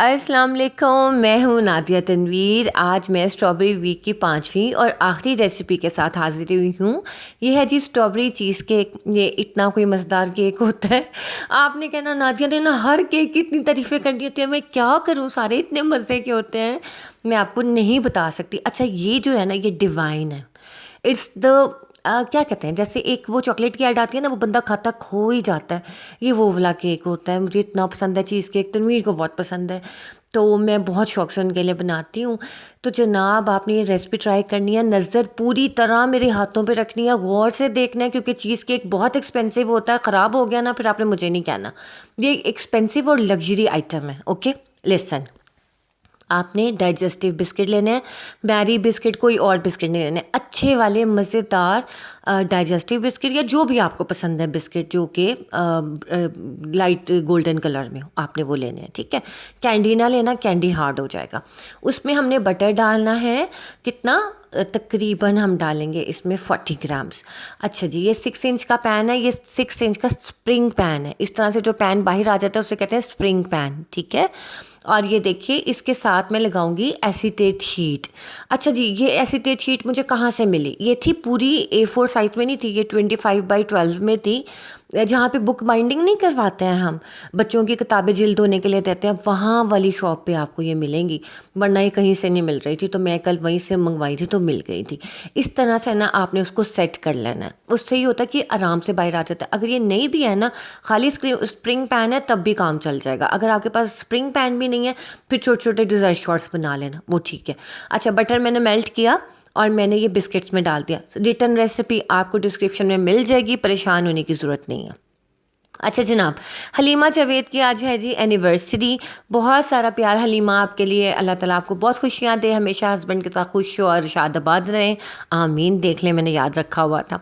अस्सलाम वालेकुम, मैं हूँ नादिया तनवीर। आज मैं स्ट्रॉबेरी वीक की 5वीं और आखिरी रेसिपी के साथ हाज़िर हुई हूँ। ये है जी स्ट्रॉबेरी चीज़ केक। ये इतना कोई मज़ेदार केक होता है, आपने कहना नादिया ने ना हर केक की इतनी तारीफ़ें करनी होती है, मैं क्या करूँ, सारे इतने मज़े के होते हैं, मैं आपको नहीं बता सकती। अच्छा, ये जो है ना, ये डिवाइन है। इट्स द क्या कहते हैं, जैसे एक वो चॉकलेट की ऐड आती है ना, वो बंदा खाता खो ही जाता है। ये वो वाला केक होता है। मुझे इतना पसंद है चीज़ केक, तनवीर को बहुत पसंद है, तो मैं बहुत शौक से उनके लिए बनाती हूँ। तो जनाब, आपने ये रेसिपी ट्राई करनी है, नज़र पूरी तरह मेरे हाथों पे रखनी है, गौर से देखना है, क्योंकि चीज़ केक बहुत एक्सपेंसिव होता है। ख़राब हो गया ना, फिर आपने मुझे नहीं कहना। ये एक्सपेंसिव और लग्जरी आइटम है। Okay, listen. आपने डाइजेस्टिव बिस्किट लेने हैं, मैरी बिस्किट, कोई और बिस्किट नहीं लेने, अच्छे वाले मज़ेदार डाइजेस्टिव बिस्किट या जो भी आपको पसंद है बिस्किट, जो कि लाइट गोल्डन कलर में हो, आपने वो लेने हैं। ठीक है, कैंडी ना लेना, कैंडी हार्ड हो जाएगा। उसमें हमने बटर डालना है, कितना तकरीबन हम डालेंगे इसमें 40 ग्राम्स। अच्छा जी, ये 6 इंच का पैन है, ये 6 इंच का स्प्रिंग पैन है। इस तरह से जो पैन बाहर आ जाता है उसे कहते हैं स्प्रिंग पैन। ठीक है, और ये देखिए, इसके साथ मैं लगाऊंगी एसीटेट शीट। अच्छा जी, ये एसीटेट शीट मुझे कहाँ से मिली? ये थी पूरी A4 साइज़ में नहीं थी, ये 25x12 में थी। जहाँ पे बुक बाइंडिंग नहीं करवाते हैं हम, बच्चों की किताबें जिल्द होने के लिए देते हैं, वहाँ वाली शॉप पे आपको ये मिलेंगी, वरना ये कहीं से नहीं मिल रही थी। तो मैं कल वहीं से मंगवाई थी, तो मिल गई थी। इस तरह से ना आपने उसको सेट कर लेना है, उससे ये होता है कि आराम से बाहर आ जाता है। अगर ये नहीं भी है ना, खाली स्प्रिंग पैन है, तब भी काम चल जाएगा। अगर आपके पास स्प्रिंग पैन भी नहीं है, फिर छोटे छोटे डिज़र्ट शॉट्स बना लेना, वो ठीक है। अच्छा, बटर मैंने मेल्ट किया और मैंने ये बिस्किट्स में डाल दिया। रिटर्न रेसिपी आपको डिस्क्रिप्शन में मिल जाएगी, परेशान होने की ज़रूरत नहीं है। अच्छा जनाब, हलीमा जावेद की आज है जी एनिवर्सरी। बहुत सारा प्यार हलीमा आपके लिए। अल्लाह ताला आपको बहुत खुशियाँ दे, हमेशा हस्बैंड के साथ खुश हो और शादाबाद रहें। आमीन। देख लें, मैंने याद रखा हुआ था।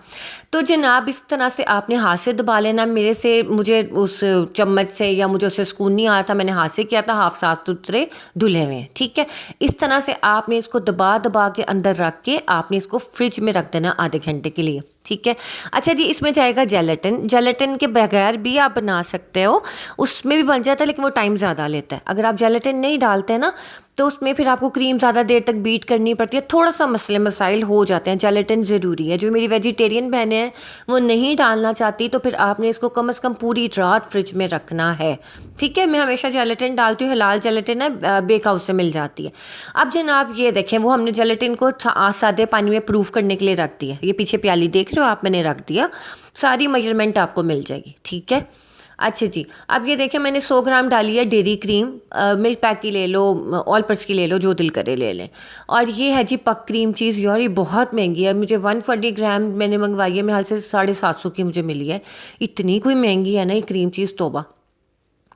तो जनाब, इस तरह से आपने हाथ से दबा लेना। मेरे से मुझे उस चम्मच से या मुझे उससे सुकून नहीं आ रहा था, मैंने हाथ से किया था, हाफ साफ सुथरे धुले हुए हैं। ठीक है, इस तरह से आपने इसको दबा दबा के अंदर रख के आपने इसको फ्रिज में रख देना आधे घंटे के लिए। ठीक है। अच्छा जी, इसमें जाएगा जेलेटिन। जेलेटिन के बगैर भी आप बना सकते हो, उसमें भी बन जाता है, लेकिन वो टाइम ज़्यादा लेता है। अगर आप जेलेटिन नहीं डालते हैं ना, तो उसमें फिर आपको क्रीम ज़्यादा देर तक बीट करनी पड़ती है, थोड़ा सा मसले मसाइल हो जाते हैं। जेलेटिन ज़रूरी है। जो मेरी वेजिटेरियन बहनें हैं वो नहीं डालना चाहती, तो फिर आपने इसको कम से कम पूरी रात फ्रिज में रखना है। ठीक है, मैं हमेशा जेलेटिन डालती हूँ, हलाल जेलेटिन है, बेक हाउस से मिल जाती है। अब जनाब ये देखें, वो हमने जेलेटिन को सादे पानी में प्रूफ करने के लिए रख दिया। ये पीछे प्याली देख रहे हो आप, मैंने रख दिया, सारी मेजरमेंट आपको मिल जाएगी। ठीक है। अच्छा जी, अब ये देखिए, मैंने 100 ग्राम डाली है डेयरी क्रीम। मिल्क पैक की ले लो, ऑल पर्स की ले लो, जो दिल करे ले लें। और ये है जी पक क्रीम चीज़। यार ये बहुत महंगी है, मुझे 140 ग्राम मैंने मंगवाई है, मेरे हाल से 750 की मुझे मिली है। इतनी कोई महंगी है ना ये क्रीम चीज़, तोबा।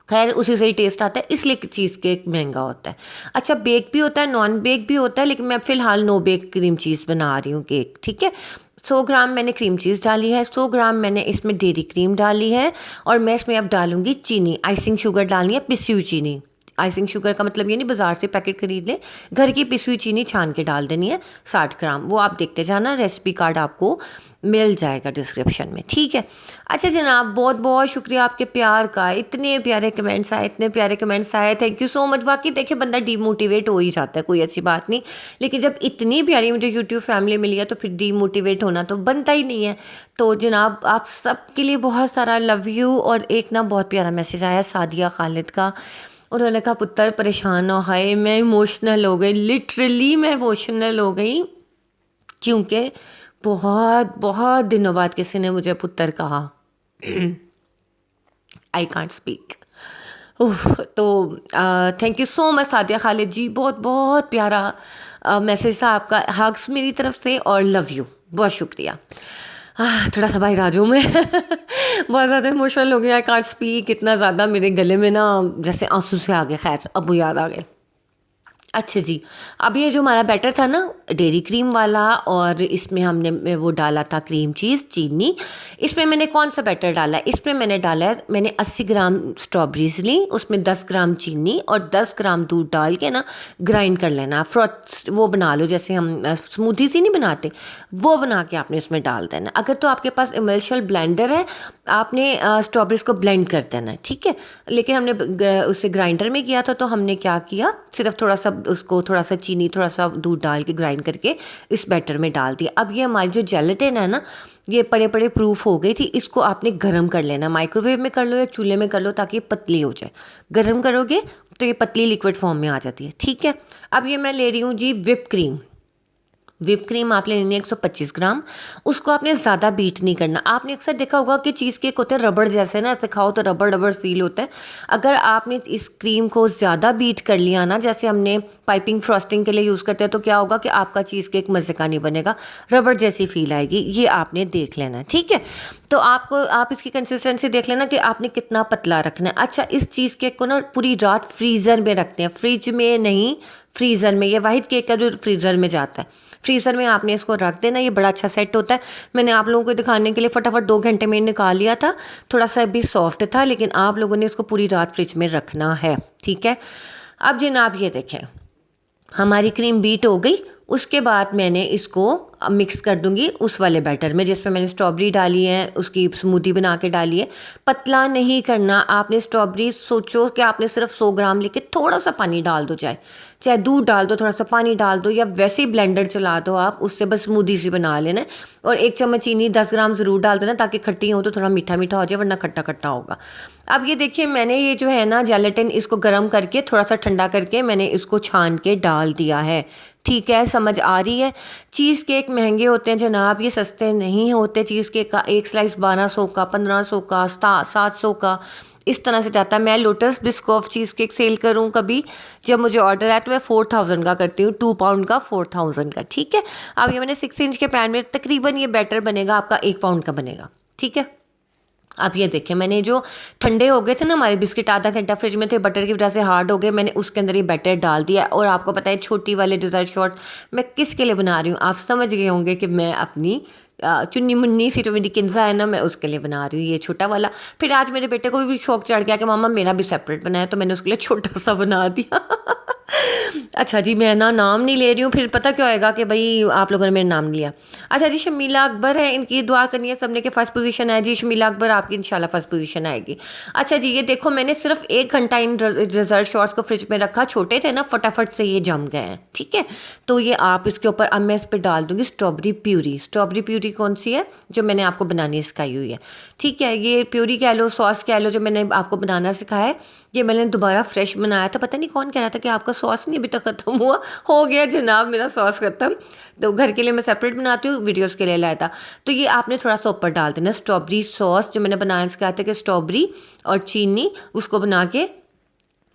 खैर, उसी से ही टेस्ट आता है, इसलिए चीज़ केक महंगा होता है। अच्छा, बेक भी होता है, नॉन बेक भी होता है, लेकिन मैं फ़िलहाल नो बेक क्रीम चीज़ बना रही हूँ केक। ठीक है, 100 ग्राम मैंने क्रीम चीज़ डाली है, 100 ग्राम मैंने इसमें डेयरी क्रीम डाली है, और मैं इसमें अब डालूंगी चीनी। आइसिंग शुगर डालनी है, पिसी हुई चीनी। आइसिंग शुगर का मतलब ये नहीं बाज़ार से पैकेट खरीद लें, घर की पिसी हुई चीनी छान के डाल देनी है, 60 ग्राम। वो आप देखते जाना, रेसिपी कार्ड आपको मिल जाएगा डिस्क्रिप्शन में। ठीक है। अच्छा जनाब, बहुत बहुत शुक्रिया आपके प्यार का, इतने प्यारे कमेंट्स आए, इतने प्यारे कमेंट्स आए, थैंक यू सो मच। वाकई देखिए, बंदा डीमोटिवेट हो ही जाता है, कोई ऐसी बात नहीं, लेकिन जब इतनी प्यारी मुझे यूट्यूब फैमिली मिली है, तो फिर डीमोटिवेट होना तो बनता ही नहीं है। तो जनाब, आप सब के लिए बहुत सारा लव यू। और एक ना बहुत प्यारा मैसेज आया सादिया खालिद का, उन्होंने कहा पुत्र परेशान हो। हाय, मैं इमोशनल हो गई, लिटरली मैं इमोशनल हो गई, क्योंकि बहुत बहुत दिनों बाद किसी ने मुझे पुत्र कहा। I can't speak. तो thank you so much Sadia Khalid ji, बहुत बहुत प्यारा मैसेज था आपका। हग्स मेरी तरफ से और लव यू, बहुत शुक्रिया। थोड़ा सा बाहर आ जाऊँ मैं। बहुत ज़्यादा इमोशनल हो गया, आई कांट स्पीक। इतना ज़्यादा मेरे गले में ना जैसे आंसू से आ गए। खैर, अब वो याद आ गए। अच्छा जी, अब ये जो हमारा बैटर था ना डेयरी क्रीम वाला, और इसमें हमने वो डाला था क्रीम चीज़, चीनी। इसमें मैंने कौन सा बैटर डाला है, इसमें मैंने डाला है, मैंने 80 ग्राम स्ट्रॉबेरीज ली, उसमें 10 ग्राम चीनी और 10 ग्राम दूध डाल के ना ग्राइंड कर लेना। फ्रॉथ वो बना लो जैसे हम स्मूथी सी नहीं बनाते, वो बना के आपने उसमें डाल देना। अगर तो आपके पास इमल्शियल ब्लेंडर है, आपने स्ट्रॉबेरीज को ब्लेंड कर देना है, ठीक है। लेकिन हमने उसे ग्राइंडर में किया था, तो हमने क्या किया, सिर्फ थोड़ा सा उसको, थोड़ा सा चीनी, थोड़ा सा दूध डाल के ग्राइंड करके इस बैटर में डाल दिया। अब ये हमारी जो जेलेटिन है ना, ये पड़े पड़े प्रूफ हो गई थी। इसको आपने गर्म कर लेना, माइक्रोवेव में कर लो या चूल्हे में कर लो, ताकि ये पतली हो जाए। गर्म करोगे तो ये पतली लिक्विड फॉर्म में आ जाती है, ठीक है। अब ये मैं ले रही हूँ जी विप क्रीम। विप क्रीम आप ले लेनी है 125 ग्राम। उसको आपने ज़्यादा बीट नहीं करना। आपने अक्सर देखा होगा कि चीज़ केक होते हैं रबड़ जैसे ना, ऐसे खाओ तो रबड़ रबड़ फील होता है। अगर आपने इस क्रीम को ज़्यादा बीट कर लिया ना, जैसे हमने पाइपिंग फ्रॉस्टिंग के लिए यूज़ करते हैं, तो क्या होगा कि आपका चीज़ केक मज़े का नहीं बनेगा, रबड़ जैसी फील आएगी। ये आपने देख लेना है, ठीक है। तो आप इसकी कंसिस्टेंसी देख लेना कि आपने कितना पतला रखना है। अच्छा, इस चीज़ केक को ना पूरी रात फ्रीज़र में रखते हैं, फ्रिज में नहीं, फ्रीज़र में। ये वाहिद केक का जो फ्रीज़र में जाता है, फ्रीज़र में आपने इसको रख देना। ये बड़ा अच्छा सेट होता है। मैंने आप लोगों को दिखाने के लिए फटाफट 2 घंटे में निकाल लिया था। थोड़ा सा भी सॉफ्ट था, लेकिन आप लोगों ने इसको पूरी रात फ्रिज में रखना है, ठीक है। अब जनाब ये देखें, हमारी क्रीम बीट हो गई। उसके बाद मैंने इसको मिक्स कर दूंगी उस वाले बैटर में जिसमें मैंने स्ट्रॉबेरी डाली है, उसकी स्मूदी बना के डाली है। पतला नहीं करना आपने। स्ट्रॉबेरी सोचो कि आपने सिर्फ 100 ग्राम लेके थोड़ा सा पानी डाल दो, चाहे दूध डाल दो, थोड़ा सा पानी डाल दो, या वैसे ही ब्लेंडर चला दो आप, उससे बस स्मूदी सी बना लेना है। और 1 चम्मच चीनी 10 ग्राम ज़रूर डाल देना, ताकि खट्टी हो तो थोड़ा मीठा मीठा हो जाए, वरना खट्टा खट्टा होगा। अब ये देखिए, मैंने ये जो है ना जेलेटिन, इसको गर्म करके थोड़ा सा ठंडा करके मैंने इसको छान के डाल दिया है, ठीक है। समझ आ रही है। चीज़ केक महंगे होते हैं जनाब, ये सस्ते नहीं होते। चीज़ केक का एक स्लाइस 1200 का, 1500 का, 700 का, इस तरह से जाता है। मैं Lotus Biscoff cheesecake sale करूँ कभी, जब मुझे ऑर्डर आए, तो मैं 4000 का करती हूँ, 2 पाउंड का 4000 का, ठीक है। अब ये मैंने 6 इंच के पैन में तकरीबन ये बैटर बनेगा आपका 1 पाउंड का बनेगा, ठीक है। अब ये देखिए, मैंने जो ठंडे हो गए थे ना हमारे बिस्किट, आधा घंटा फ्रिज में थे, बटर की वजह से हार्ड हो गए, मैंने उसके अंदर ये बैटर डाल दिया। और आपको पता है छोटी वाले डिज़र्ट शॉट मैं किसके लिए बना रही हूँ, आप समझ गए होंगे कि मैं अपनी चुन्नी मुन्नी सी जो मेरी किन्जा है ना, मैं उसके लिए बना रही हूँ ये छोटा वाला। फिर आज मेरे बेटे को भी शौक चढ़ गया कि मामा मेरा भी सेपरेट बनाया, तो मैंने उसके लिए छोटा सा बना दिया। अच्छा जी, मैं ना नाम नहीं ले रही हूँ, फिर पता क्या होएगा कि भाई आप लोगों ने मेरा नाम लिया। अच्छा जी, शमीला अकबर है, इनकी दुआ करनी है सबने कि फर्स्ट पोजीशन है जी। शमीला अकबर आपकी इंशाल्लाह फर्स्ट पोजीशन आएगी। अच्छा जी, ये देखो, मैंने सिर्फ 1 घंटा इन रिजल्ट शॉट्स को फ्रिज में रखा, छोटे थे ना, फटाफट से ये जम गए हैं, ठीक है। तो ये आप इसके ऊपर, अब मैं इस पर डाल दूंगी स्ट्रॉबेरी प्यूरी। स्ट्रॉबेरी प्यूरी कौन सी है, जो मैंने आपको बनानी सिखाई हुई है, ठीक है। ये प्यूरी कह लो, सॉस कह लो, जो मैंने आपको बनाना सिखाया है, ये मैंने दोबारा फ्रेश बनाया था। पता नहीं कौन कह रहा था कि आपका सॉस नहीं अभी तक ख़त्म हुआ। हो गया जनाब मेरा सॉस ख़त्म। तो घर के लिए मैं सेपरेट बनाती हूँ, वीडियोस के लिए लाया था। तो ये आपने थोड़ा सा ऊपर डाल देना स्ट्रॉबेरी सॉस, जो मैंने बनाना सिखाया था कि स्ट्रॉबेरी और चीनी, उसको बना के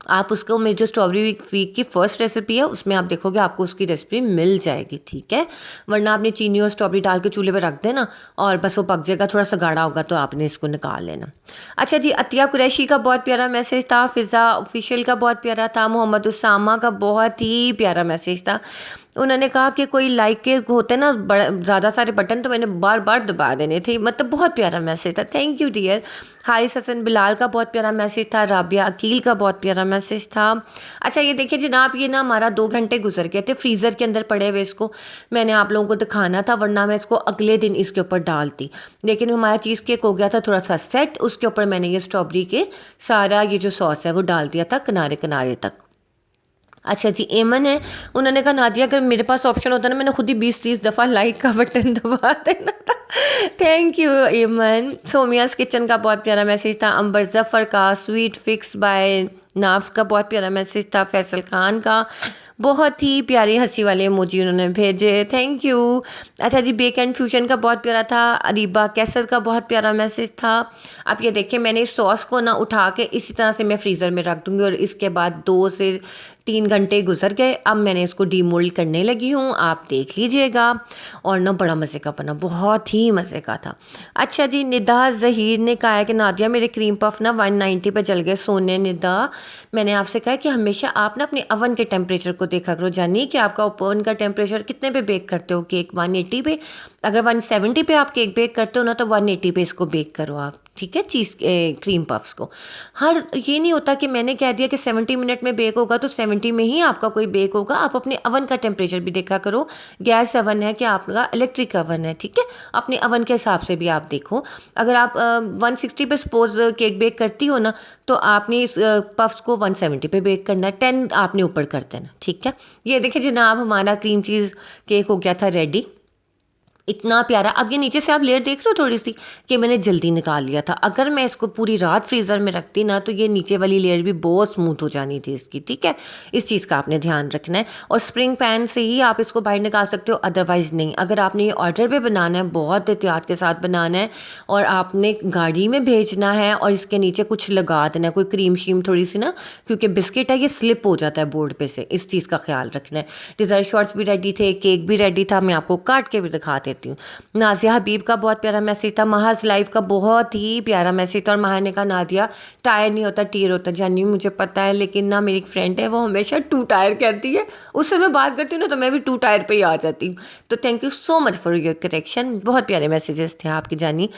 आप उसको, मेरी जो स्ट्रॉबेरी वीक की फ़र्स्ट रेसिपी है उसमें आप देखोगे आपको उसकी रेसिपी मिल जाएगी, ठीक है। वरना आपने चीनी और स्ट्रॉबेरी डाल के चूल्हे पे रख देना, और बस वो पक जाएगा। थोड़ा सा गाढ़ा होगा तो आपने इसको निकाल लेना। अच्छा जी, अतिया कुरैशी का बहुत प्यारा मैसेज था, फ़िज़ा ऑफिशियल का बहुत प्यारा था, मोहम्मद उसामा का बहुत ही प्यारा मैसेज था। उन्होंने कहा कि कोई लाइक के होते ना बड़ा ज़्यादा सारे बटन, तो मैंने बार बार दबा देने थे। मतलब बहुत प्यारा मैसेज था, thank you dear. Haris Hasan Bilal का बहुत प्यारा मैसेज था, राबिया अकील का बहुत प्यारा मैसेज था। अच्छा ये देखिए जनाब, ये ना हमारा 2 घंटे गुजर गए थे फ्रीज़र के अंदर पड़े हुए। इसको मैंने आप लोगों को दिखाना था, वरना मैं इसको अगले दिन इसके ऊपर डालती। लेकिन हमारा चीज़ केक हो गया था थोड़ा सा सेट। उसके ऊपर मैंने ये स्ट्रॉबेरी के सारा ये जो सॉस है वो डाल दिया था किनारे किनारे तक। अच्छा जी, एमन है, उन्होंने कहा नादिया अगर मेरे पास ऑप्शन होता ना, मैंने खुद ही 20-30 दफ़ा लाइक का बटन दबा देना था। थैंक यू एमन। सोमियास किचन का बहुत प्यारा मैसेज था, अंबर जफ़र का, स्वीट फिक्स बाय नाफ का बहुत प्यारा मैसेज था, फैसल खान का बहुत ही प्यारी हंसी वाले इमोजी उन्होंने भेजे, थैंक यू। अच्छा जी, बेक एंड फ्यूजन का बहुत प्यारा था, अरीबा कैसर का बहुत प्यारा मैसेज था। अब ये देखिए, मैंने इस सॉस को ना उठा के इसी तरह से मैं फ्रीज़र में रख दूँगी, और इसके बाद 2 से 3 घंटे गुजर गए, अब मैंने इसको डीमोल्ड करने लगी हूँ, आप देख लीजिएगा। और ना बड़ा मज़े का बना, बहुत ही मज़े का था। अच्छा जी, निदा ज़हीर ने कहा है कि नादिया मेरे क्रीम पफ ना 190 पे जल गए। सोने निदा, मैंने आपसे कहा कि हमेशा आप ना अपने अवन के टेम्परेचर को देखा करो, जानिए कि आपका ओवन का टेम्परेचर कितने पे बेक करते हो केक, 180 पे। अगर 170 पे आप केक बेक करते हो ना तो 180 पे इसको बेक करो आप, ठीक है, चीज़ क्रीम पफ्स को। हर ये नहीं होता कि मैंने कह दिया कि 70 मिनट में बेक होगा तो 70 में ही आपका कोई बेक होगा। आप अपने अवन का टेम्परेचर भी देखा करो, गैस अवन है कि आपका इलेक्ट्रिक अवन है, ठीक है, अपने अवन के हिसाब से भी आप देखो। अगर आप 160 पे सपोज केक बेक करती हो ना तो आपने इस पफ्स को 170 पे बेक करना है, 10 आपने ऊपर कर देना, ठीक है। ये देखिए जनाब, हमारा क्रीम चीज़ केक हो गया था रेडी, इतना प्यारा। अब ये नीचे से आप लेयर देख रहे हो थोड़ी सी कि मैंने जल्दी निकाल लिया था। अगर मैं इसको पूरी रात फ्रीज़र में रखती ना तो ये नीचे वाली लेयर भी बहुत स्मूथ हो जानी थी इसकी, ठीक है। इस चीज़ का आपने ध्यान रखना है। और स्प्रिंग पैन से ही आप इसको बाहर निकाल सकते हो, अदरवाइज़ नहीं। अगर आपने ये ऑर्डर पे बनाना है, बहुत एहतियात के साथ बनाना है और आपने गाड़ी में भेजना है और इसके नीचे कुछ लगा देना है, कोई क्रीम शीम थोड़ी सी ना, क्योंकि बिस्किट है ये स्लिप हो जाता है बोर्ड पे से, इस चीज़ का ख्याल रखना है। डिज़ायर शॉर्ट्स भी रेडी थे, केक भी रेडी था, मैं आपको काट के भी दिखा देती हूँ। नाजिया हबीब का बहुत प्यारा मैसेज था, महाज लाइफ का बहुत ही प्यारा मैसेज था। और महा ने कहा नादिया टायर नहीं होता टीयर होता। जानी मुझे पता है, लेकिन ना मेरी एक फ्रेंड है वो हमेशा 2 टायर कहती है, उससे मैं बात करती हूँ ना तो मैं भी 2 टायर पे ही आ जाती हूँ। तो thank you so much for your correction, बहुत प्यारे मैसेजेस थे आपकी जानी।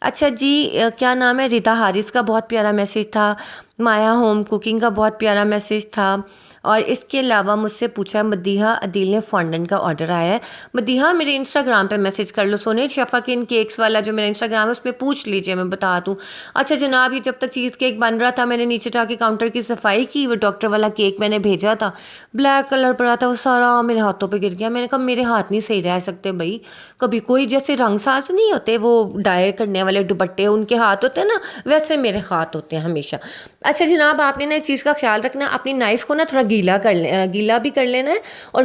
अच्छा जी, क्या नाम है, रिता हारिस का बहुत प्यारा मैसेज था। माया होम कुकिंग का बहुत प्यारा मैसेज था। और इसके अलावा मुझसे पूछा मदीहा अदील ने फॉन्डेंट का ऑर्डर आया है। मदीहा मेरे इंस्टाग्राम पे मैसेज कर लो, सोने शफाकिन केक्स वाला जो मेरा इंस्टाग्राम है उस पर पूछ लीजिए, मैं बता दूँ। अच्छा जनाब, ये जब तक चीज़ केक बन रहा था मैंने नीचे जाके काउंटर की सफाई की। वो डॉक्टर वाला केक मैंने भेजा था, ब्लैक कलर पड़ा था, वो सारा मेरे हाथों पर गिर गया। मैंने कहा मेरे हाथ नहीं सही रह सकते भाई, कभी कोई जैसे रंग साज नहीं होते वो डायर करने वाले दुपट्टे उनके हाथ होते हैं ना, वैसे मेरे हाथ होते हैं हमेशा। अच्छा जनाब, आपने ना एक चीज़ का ख्याल रखना, अपनी नाइफ़ को ना थोड़ा गीला भी कर लेना है और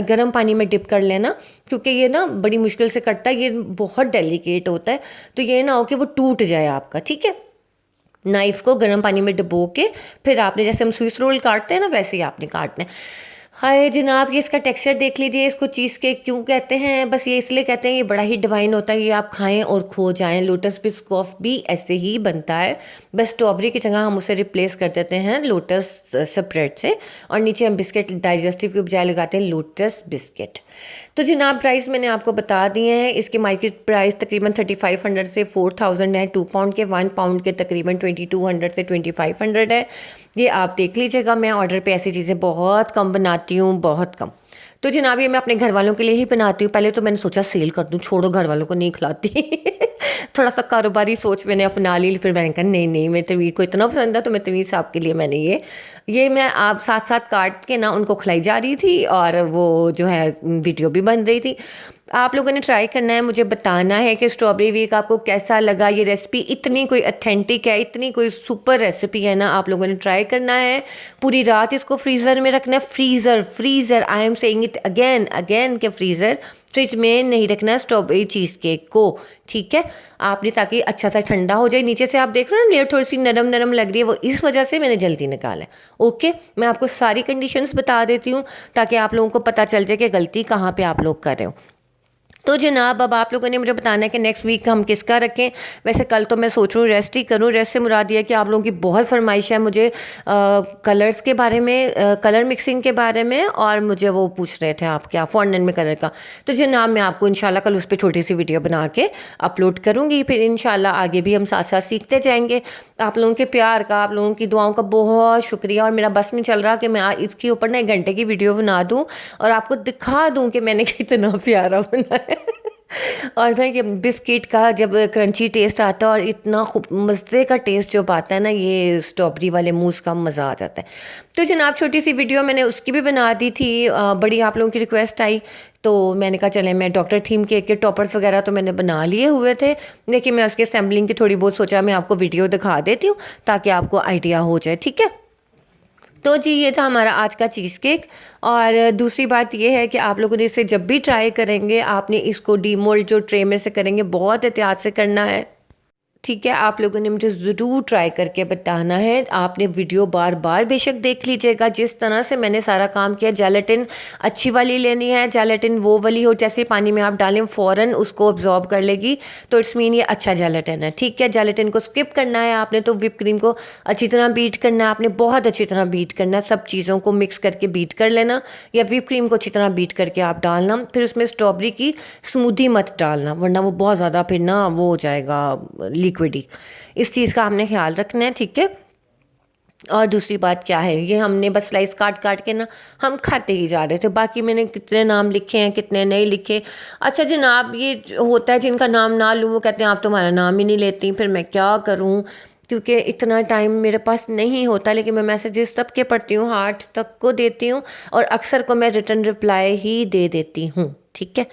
गरम पानी में डिप कर लेना, क्योंकि ये ना बड़ी मुश्किल से कटता है, ये बहुत डेलिकेट होता है। तो ये ना हो कि वो टूट जाए आपका, ठीक है। नाइफ़ को गर्म पानी में डुबो के फिर आपने, जैसे हम स्विस रोल काटते हैं ना, वैसे ही आपने काटना है। हाय जनाब, ये इसका टेक्सचर देख लीजिए, इसको चीज़ केक क्यों कहते हैं, बस ये इसलिए कहते हैं ये बड़ा ही डिवाइन होता है, ये आप खाएं और खो जाएं। लोटस बिस्कॉफ भी ऐसे ही बनता है, बस स्ट्रॉबेरी की जगह हम उसे रिप्लेस कर देते हैं लोटस स्प्रेड से, और नीचे हम बिस्किट डाइजेस्टिव के बजाय लगाते हैं लोटस बिस्किट। तो जनाब प्राइस मैंने आपको बता दिए हैं। इसकी मार्केट प्राइस तकरीबन 3500 से 4000 है, 2 पाउंड के, 1 पाउंड के तकरीबन 2200 से 2500 है। ये आप देख लीजिएगा, मैं ऑर्डर पे ऐसी चीज़ें बहुत कम बनाती हूँ, बहुत कम। तो जनाब ये मैं अपने घर वालों के लिए ही बनाती हूँ। पहले तो मैंने सोचा सेल कर दूँ, छोड़ो घर वालों को नहीं खिलाती थोड़ा सा कारोबारी सोच मैंने अपना ली, फिर मैंने कहा नहीं नहीं, मैं तवीर को इतना पसंद है तो मैं तवीर साहब के लिए मैंने ये मैं आप साथ साथ काट के ना उनको खिलाई जा रही थी और वो जो है वीडियो भी बन रही थी। आप लोगों ने ट्राई करना है, मुझे बताना है कि स्ट्रॉबेरी वीक आपको कैसा लगा। ये रेसिपी इतनी कोई अथेंटिक है, इतनी कोई सुपर रेसिपी है ना, आप लोगों ने ट्राई करना है। पूरी रात इसको फ्रीज़र में रखना है, freezer I am saying it again again के फ्रीज़र, फ्रिज में नहीं रखना है स्ट्रॉबेरी चीज़ केक को, ठीक है आपने, ताकि अच्छा सा ठंडा हो जाए। नीचे से आप देख रहे हो ना लेयर थोड़ी सी नरम नरम लग रही है, वो इस वजह से मैंने जल्दी निकाला है। ओके, मैं आपको सारी कंडीशंस बता देती हूँ ताकि आप लोगों को पता चल जाए कि गलती कहाँ पे आप लोग कर रहे हो। तो जनाब अब आप लोगों ने मुझे बताना है कि नेक्स्ट वीक हम किसका रखें। वैसे कल तो मैं सोच रही हूँ रेस्ट ही करूँ। रेस्ट से मुराद ये कि आप लोगों की बहुत फरमाइश है मुझे कलर्स के बारे में, कलर मिक्सिंग के बारे में, और मुझे वो पूछ रहे थे आप क्या फॉन्डेंट में कलर का। तो जनाब मैं आपको इंशाल्लाह कल उस पर छोटी सी वीडियो बना के अपलोड करूँगी, फिर इंशाल्लाह आगे भी हम साथ साथ सीखते जाएंगे। आप लोगों के प्यार का, आप लोगों की दुआओं का बहुत शुक्रिया। और मेरा बस नहीं चल रहा कि मैं इसके ऊपर ना 1 घंटे की वीडियो बना दूँ और आपको दिखा दूँ कि मैंने कितना प्यारा बनाया और ना ये बिस्किट का जब क्रंची टेस्ट आता है और इतना खूब मज़े का टेस्ट जब आता है ना, ये स्ट्रॉबेरी वाले मूस का मज़ा आ जाता है। तो जनाब छोटी सी वीडियो मैंने उसकी भी बना दी थी, बड़ी आप लोगों की रिक्वेस्ट आई तो मैंने कहा चलें, मैं डॉक्टर थीम केक के टॉपर्स वगैरह तो मैंने बना लिए हुए थे, लेकिन मैं उसके सैम्पलिंग की थोड़ी बहुत सोचा मैं आपको वीडियो दिखा देती हूँ ताकि आपको आइडिया हो जाए, ठीक है। तो जी ये था हमारा आज का चीज़ केक। और दूसरी बात ये है कि आप लोगों ने इसे जब भी ट्राई करेंगे आपने इसको डीमोल्ड जो ट्रे में से करेंगे बहुत एहतियात से करना है। ठीक है, आप लोगों ने मुझे ज़रूर ट्राई करके बताना है। आपने वीडियो बार बार बेशक देख लीजिएगा। जिस तरह से मैंने सारा काम किया, जेलेटिन अच्छी वाली लेनी है, जेलेटिन वो वाली हो जैसे पानी में आप डालें फ़ौरन उसको अब्जॉर्ब कर लेगी, तो इट्स मीन ये अच्छा जेलेटिन है। ठीक है, जेलेटिन को स्किप करना है आपने, तो व्हिप क्रीम को अच्छी तरह बीट करना है आपने, बहुत अच्छी तरह बीट करना है, सब चीज़ों को मिक्स करके बीट कर लेना, या व्हिप क्रीम को अच्छी तरह बीट करके आप डालना। फिर उसमें स्ट्रॉबेरी की स्मूदी मत डालना, वरना वो बहुत ज़्यादा फिर ना वो हो जाएगा लिक्विडी। इस चीज़ का हमने ख्याल रखना है। ठीक है, और दूसरी बात क्या है, ये हमने बस स्लाइस काट काट के ना हम खाते ही जा रहे थे। बाकी मैंने कितने नाम लिखे हैं कितने नहीं लिखे। अच्छा जनाब, ये होता है जिनका नाम ना लूँ वो कहते हैं आप तुम्हारा नाम ही नहीं लेती, फिर मैं क्या करूँ, क्योंकि इतना टाइम मेरे पास नहीं होता। लेकिन मैं मैसेजेस सबके पढ़ती हूँ, हार्ट सबको देती हूँ, और अक्सर को मैं रिटर्न रिप्लाई ही दे देती हूँ। ठीक है,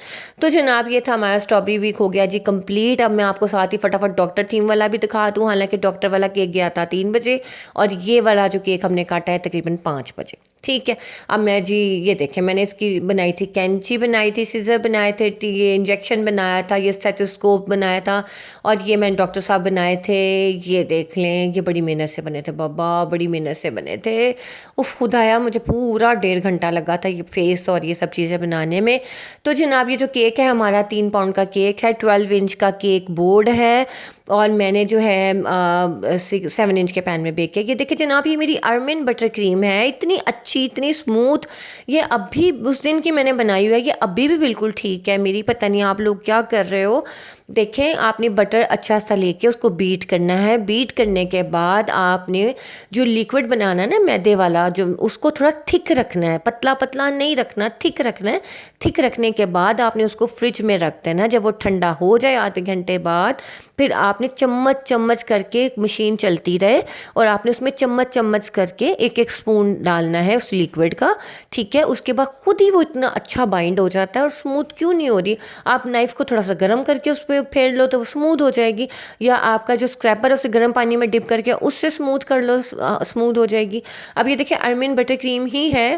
तो जनाब ये था हमारा स्ट्रॉबेरी वीक हो गया जी कंप्लीट। अब मैं आपको साथ ही फटाफट डॉक्टर थीम वाला भी दिखा दूँ। हालांकि डॉक्टर वाला केक गया था 3 बजे, और ये वाला जो केक हमने काटा है तकरीबन 5 बजे। ठीक है, अब मैं जी ये देखें, मैंने इसकी बनाई थी कैंची, बनाई थी सीजर, बनाए थे ये इंजेक्शन बनाया था, ये स्टेथोस्कोप बनाया था, और ये मैंने डॉक्टर साहब बनाए थे। ये देख लें, ये बड़ी मेहनत से बने थे बाबा, बड़ी मेहनत से बने थे। उफ खुदाया, मुझे पूरा 1.5 घंटा लगा था ये फेस और ये सब चीज़ें बनाने में। तो जनाब ये जो केक है हमारा 3 पाउंड का केक है, 12 इंच का केक बोर्ड है, और मैंने जो है 7 इंच के पैन में बेक किया। ये देखिए जनाब, ये मेरी अर्मिन बटर क्रीम है, इतनी अच्छी इतनी स्मूथ। ये अभी उस दिन की मैंने बनाई हुई है, ये अभी भी बिल्कुल ठीक है मेरी। पता नहीं आप लोग क्या कर रहे हो। देखें, आपने बटर अच्छा सा लेके उसको बीट करना है। बीट करने के बाद आपने जो लिक्विड बनाना है ना मैदे वाला, जो उसको थोड़ा थिक रखना है, पतला पतला नहीं रखना, थिक रखना है। थिक रखने के बाद आपने उसको फ्रिज में रख देना है। जब वो ठंडा हो जाए आधे घंटे बाद, फिर आपने चम्मच चम्मच करके, मशीन चलती रहे, और आपने उसमें चम्मच चम्मच करके एक एक स्पून डालना है उस लिक्विड का। ठीक है, उसके बाद खुद ही वो इतना अच्छा बाइंड हो जाता है। और स्मूथ क्यों नहीं हो रही, आप नाइफ़ को थोड़ा सा गर्म करके उस पर फेर लो तो वो स्मूथ हो जाएगी, या आपका जो स्क्रैपर है उसे गर्म पानी में डिप करके उससे स्मूथ कर लो, स्मूथ हो जाएगी। अब ये देखिए अर्मिन बटर क्रीम ही है।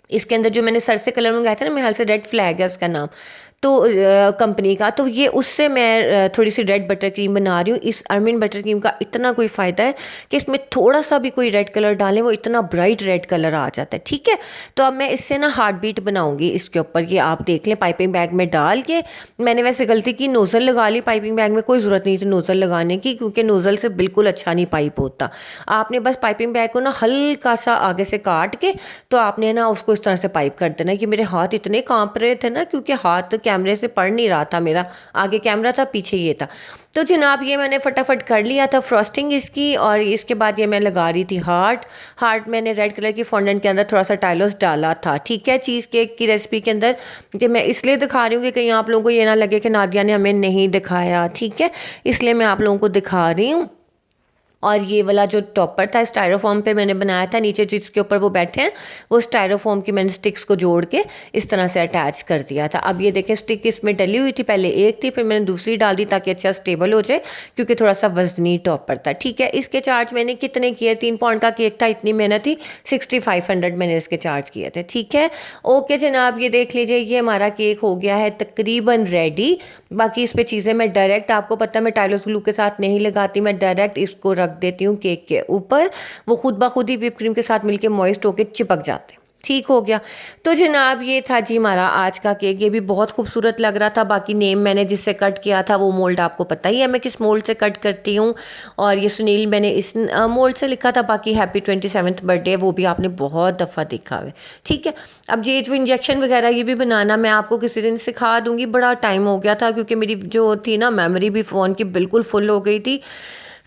इसके अंदर जो मैंने सर से कलर मंगाया था ना, मेरे ख्याल से रेड फ्लैग है उसका नाम, तो कंपनी का, तो ये उससे मैं थोड़ी सी रेड बटर क्रीम बना रही हूँ। इस अर्मिन बटर क्रीम का इतना कोई फ़ायदा है कि इसमें थोड़ा सा भी कोई रेड कलर डालें वो इतना ब्राइट रेड कलर आ जाता है। ठीक है, तो अब मैं इससे ना हार्ट बीट बनाऊंगी इसके ऊपर। ये आप देख लें, पाइपिंग बैग में डाल के, मैंने वैसे गलती की नोज़ल लगा ली पाइपिंग बैग में, कोई ज़रूरत नहीं थी नोज़ल लगाने की, क्योंकि नोज़ल से बिल्कुल अच्छा नहीं पाइप होता। आपने बस पाइपिंग बैग को ना हल्का सा आगे से काट के, तो आपने ना उसको इस तरह से पाइप कर देना। कि मेरे हाथ इतने कांप रहे थे ना, क्योंकि हाथ कैमरे से पड़ नहीं रहा था मेरा, आगे कैमरा था पीछे ये था। तो जनाब ये मैंने फटाफट कर लिया था फ्रॉस्टिंग इसकी, और इसके बाद ये मैं लगा रही थी हार्ट मैंने रेड कलर की फॉन्डेंट के अंदर थोड़ा सा टाइलोस डाला था। ठीक है, चीज़ केक की रेसिपी के अंदर। कि मैं इसलिए दिखा रही हूँ कि कहीं आप लोगों को ये ना लगे कि नादिया ने हमें नहीं दिखाया। ठीक है, इसलिए मैं आप लोगों को दिखा रही हूँ। और ये वाला जो टॉपर था स्टायरोफॉर्म पे मैंने बनाया था, नीचे जिसके ऊपर वो बैठे हैं वो स्टायरोफॉर्म की मैंने स्टिक्स को जोड़ के इस तरह से अटैच कर दिया था। अब ये देखें, स्टिक इसमें डली हुई थी, पहले एक थी फिर मैंने दूसरी डाल दी ताकि अच्छा स्टेबल हो जाए, क्योंकि थोड़ा सा वजनी टॉपर था। ठीक है, इसके चार्ज मैंने कितने किए, 3 पाउंड का केक था, इतनी मेहनत थी, 6500 मैंने इसके चार्ज किए थे। ठीक है, ओके जनाब, ये देख लीजिए, ये हमारा केक हो गया है तकरीबन रेडी। बाकी इस पे चीज़ें मैं डायरेक्ट, आपको पता है मैं टाइलोस ग्लू के साथ नहीं लगाती, मैं डायरेक्ट इसको रख देती हूँ केक के ऊपर, वो खुद ब खुद ही व्हिप क्रीम के साथ मिलके मॉइस्ट होके चिपक जाते हैं। ठीक हो गया। तो जनाब ये था जी हमारा आज का केक, ये भी बहुत खूबसूरत लग रहा था। बाकी नेम मैंने जिससे कट किया था वो मोल्ड आपको पता ही है मैं किस मोल्ड से कट करती हूँ, और ये सुनील मैंने इस मोल्ड से लिखा था। बाकी हैप्पी 27th बर्थडे वो भी आपने बहुत दफ़ा देखा है। ठीक है, अब ये जो इंजेक्शन वगैरह ये भी बनाना मैं आपको किसी दिन सिखा दूंगी। बड़ा टाइम हो गया था क्योंकि मेरी जो थी ना मेमोरी भी फ़ोन की बिल्कुल फुल हो गई थी।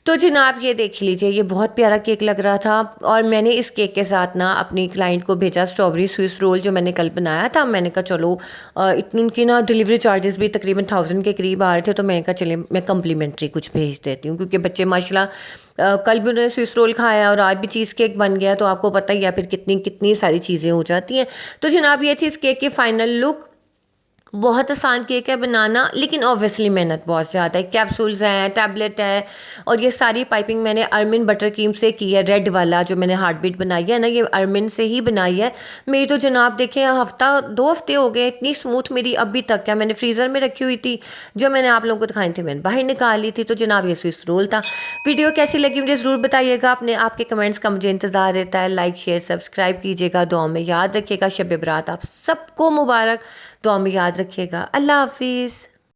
तो जनाब ये देख लीजिए, ये बहुत प्यारा केक लग रहा था, और मैंने इस केक के साथ ना अपनी क्लाइंट को भेजा स्ट्रॉबेरी स्विस रोल जो मैंने कल बनाया था। मैंने कहा चलो इतनी उनकी ना डिलीवरी चार्जेस भी तकरीबन 1000 के करीब आ रहे थे, तो मैंने कहा चले मैं कम्प्लीमेंट्री कुछ भेज देती हूँ, क्योंकि बच्चे माशाल्लाह कल भी उन्होंने स्विस रोल खाया और आज भी चीज़ केक बन गया, तो आपको पता ही है फिर कितनी कितनी सारी चीज़ें हो जाती हैं। तो जनाब ये थी इस केक की फ़ाइनल लुक। बहुत आसान केक है बनाना, लेकिन ऑब्वियसली मेहनत बहुत ज़्यादा है। कैप्सूल्स हैं, टैबलेट है, और ये सारी पाइपिंग मैंने अर्मिन बटर क्रीम से की है। रेड वाला जो मैंने हार्ट बीट बनाई है ना, ये अर्मिन से ही बनाई है। मेरी तो जनाब देखें, हफ्ता 2 हफ्ते हो गए, इतनी स्मूथ मेरी अभी तक है। मैंने फ्रीज़र में रखी हुई थी, जो मैंने आप लोगों को दिखाई थी मैंने बाहर निकाल ली थी। तो जनाब ये स्विस रोल था। वीडियो कैसी लगी मुझे ज़रूर बताइएगा। अपने आपके कमेंट्स का मुझे इंतज़ार रहता है। लाइक शेयर सब्सक्राइब कीजिएगा। दुआ में याद रखिएगा। शब बारात आप सबको मुबारक। दुआ में याद रखिएगा। अल्लाह हाफिज़।